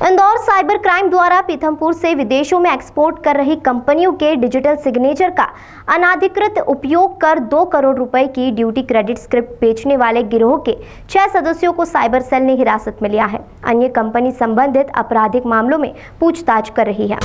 Indore cyber crime द्वारा पीथमपुर से विदेशों में एक्सपोर्ट कर रही कंपनियों के डिजिटल सिग्नेचर का अनाधिकृत उपयोग कर 2 करोड़ रुपए की ड्यूटी क्रेडिट स्क्रिप्ट बेचने वाले गिरोह के 6 सदस्यों को साइबर सेल ने हिरासत में लिया है। अन्य कंपनी संबंधित आपराधिक मामलों में पूछताछ कर रही है।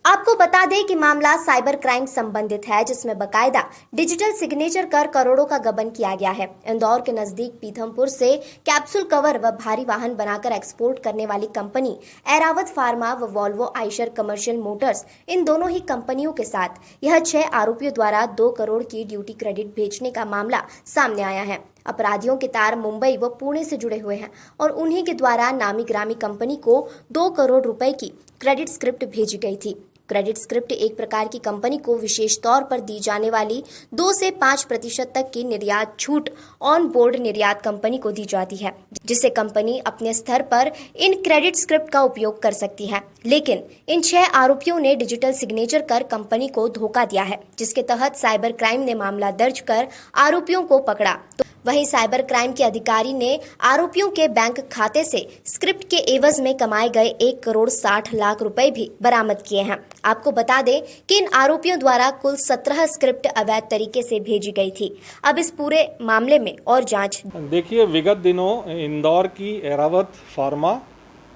आपको बता दें कि मामला साइबर क्राइम संबंधित है, जिसमें बकायदा डिजिटल सिग्नेचर कर करोड़ों का गबन किया गया है। इंदौर के नजदीक पीथमपुर से कैप्सूल कवर व भारी वाहन बनाकर एक्सपोर्ट करने वाली कंपनी एरावत फार्मा व वॉल्वो आइशर कमर्शियल मोटर्स, इन दोनों ही कंपनियों के साथ यह 6 आरोपियों द्वारा 2 करोड़ की ड्यूटी क्रेडिट भेजने का मामला सामने आया है। अपराधियों के तार मुंबई व पुणे से जुड़े हुए हैं और उन्हीं के द्वारा नामी ग्रामी कंपनी को 2 करोड़ रुपए की क्रेडिट स्क्रिप्ट भेजी गई थी। क्रेडिट स्क्रिप्ट एक प्रकार की कंपनी को विशेष तौर पर दी जाने वाली 2 से 5% तक की निर्यात छूट ऑन बोर्ड निर्यात कंपनी को दी जाती है, जिससे कंपनी अपने स्तर पर इन क्रेडिट स्क्रिप्ट का उपयोग कर सकती है। लेकिन इन 6 आरोपियों ने डिजिटल सिग्नेचर कर कंपनी को धोखा दिया है, जिसके तहत साइबर क्राइम ने मामला दर्ज कर आरोपियों को पकड़ा। तो वहीं साइबर क्राइम के अधिकारी ने आरोपियों के बैंक खाते से स्क्रिप्ट के एवज में कमाए गए 1 करोड़ 60 लाख रुपए भी बरामद किए हैं। आपको बता दें कि इन आरोपियों द्वारा कुल 17 स्क्रिप्ट अवैध तरीके से भेजी गई थी। अब इस पूरे मामले में और जांच। देखिए, विगत दिनों इंदौर की एरावत फार्मा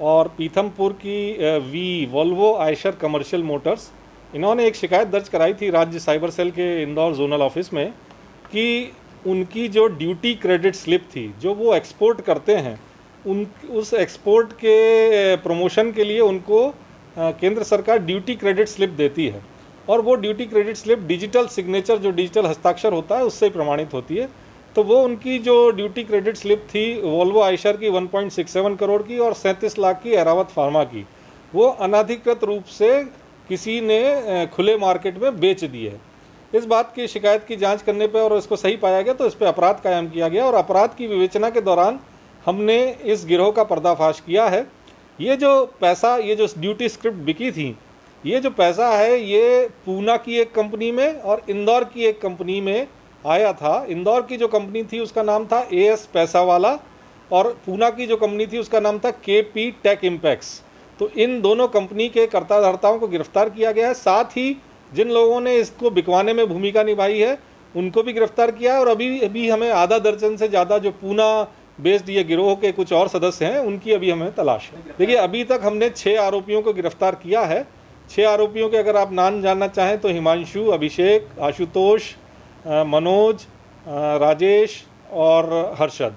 और पीथमपुर की वॉल्वो आइशर कमर्शियल मोटर्स, इन्होंने एक शिकायत दर्ज कराई थी राज्य साइबर सेल के इंदौर जोनल ऑफिस में कि उनकी जो ड्यूटी क्रेडिट स्लिप थी, जो वो एक्सपोर्ट करते हैं, उस एक्सपोर्ट के प्रमोशन के लिए उनको केंद्र सरकार ड्यूटी क्रेडिट स्लिप देती है और वो duty credit slip digital signature, जो डिजिटल हस्ताक्षर होता है, उससे प्रमाणित होती है। तो वो उनकी जो ड्यूटी क्रेडिट स्लिप थी वॉल्वो आइशर की 1.67 करोड़ की और 37 लाख की एरावत फार्मा की, वो अनाधिकृत रूप से किसी ने खुले मार्केट में बेच दी है। इस बात की शिकायत की जांच करने पर और इसको सही पाया गया तो इस पर अपराध कायम किया गया और अपराध की विवेचना के दौरान हमने इस गिरोह का पर्दाफाश किया है। ये जो पैसा, ये जो ड्यूटी स्क्रिप्ट बिकी थी, ये जो पैसा है, ये पूना की एक कंपनी में और इंदौर की एक कंपनी में आया था। इंदौर की जो कंपनी थी उसका नाम था AS पैसा वाला और पूना की जो कंपनी थी उसका नाम था KP टेक इम्पैक्ट्स। तो इन दोनों कंपनी के कर्ताधर्ताओं को गिरफ्तार किया गया है। साथ ही जिन लोगों ने इसको बिकवाने में भूमिका निभाई है उनको भी गिरफ्तार किया है और अभी हमें आधा दर्जन से ज़्यादा जो पूना बेस्ड ये गिरोह के कुछ और सदस्य हैं, उनकी अभी हमें तलाश है। देखिए, अभी तक हमने 6 आरोपियों को गिरफ्तार किया है। 6 आरोपियों के अगर आप नाम जानना चाहें तो हिमांशु, अभिषेक, आशुतोष, मनोज, राजेश और हर्षद,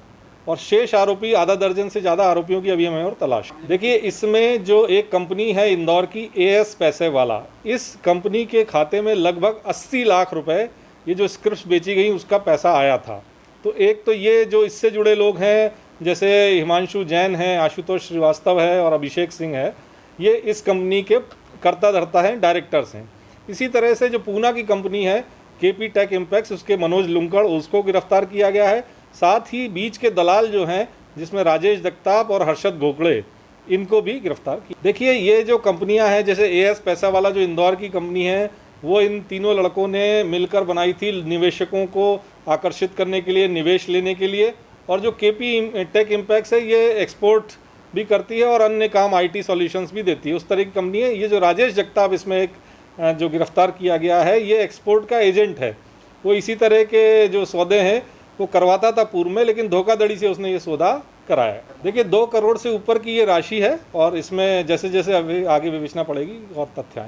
और शेष आरोपी आधा दर्जन से ज़्यादा आरोपियों की अभी हमें और तलाश। देखिए, इसमें जो एक कंपनी है इंदौर की AS पैसे वाला, इस कंपनी के खाते में लगभग 80 लाख रुपए ये जो स्क्रिप्ट बेची गई उसका पैसा आया था। तो एक तो ये जो इससे जुड़े लोग हैं, जैसे हिमांशु जैन हैं, आशुतोष श्रीवास्तव है और अभिषेक सिंह है, ये इस कंपनी के कर्ताधर्ता हैं, डायरेक्टर्स हैं। इसी तरह से जो पूना की कंपनी है KP टेक इम्पैक्ट्स, उसके मनोज लुंकड़, उसको गिरफ्तार किया गया है। साथ ही बीच के दलाल जो हैं, जिसमें राजेश जगताप और हर्षद गोखले, इनको भी गिरफ्तार किया। देखिए, ये जो कंपनियां हैं, जैसे AS पैसा वाला जो इंदौर की कंपनी है, वो इन तीनों लड़कों ने मिलकर बनाई थी निवेशकों को आकर्षित करने के लिए, निवेश लेने के लिए। और जो KP टेक इम्पैक्ट्स है, ये एक्सपोर्ट भी करती है और अन्य काम IT सॉल्यूशंस भी देती है, उस तरह की कंपनी है। ये जो राजेश जगताप इसमें एक जो गिरफ्तार किया गया है, ये एक्सपोर्ट का एजेंट है। वो इसी तरह के जो सौदे हैं वो करवाता था पूर्व में, लेकिन धोखाधड़ी से उसने ये सौदा कराया। देखिए, 2 करोड़ से ऊपर की ये राशि है और इसमें जैसे जैसे अभी आगे विवेचना पड़ेगी और तथ्य आएंगे।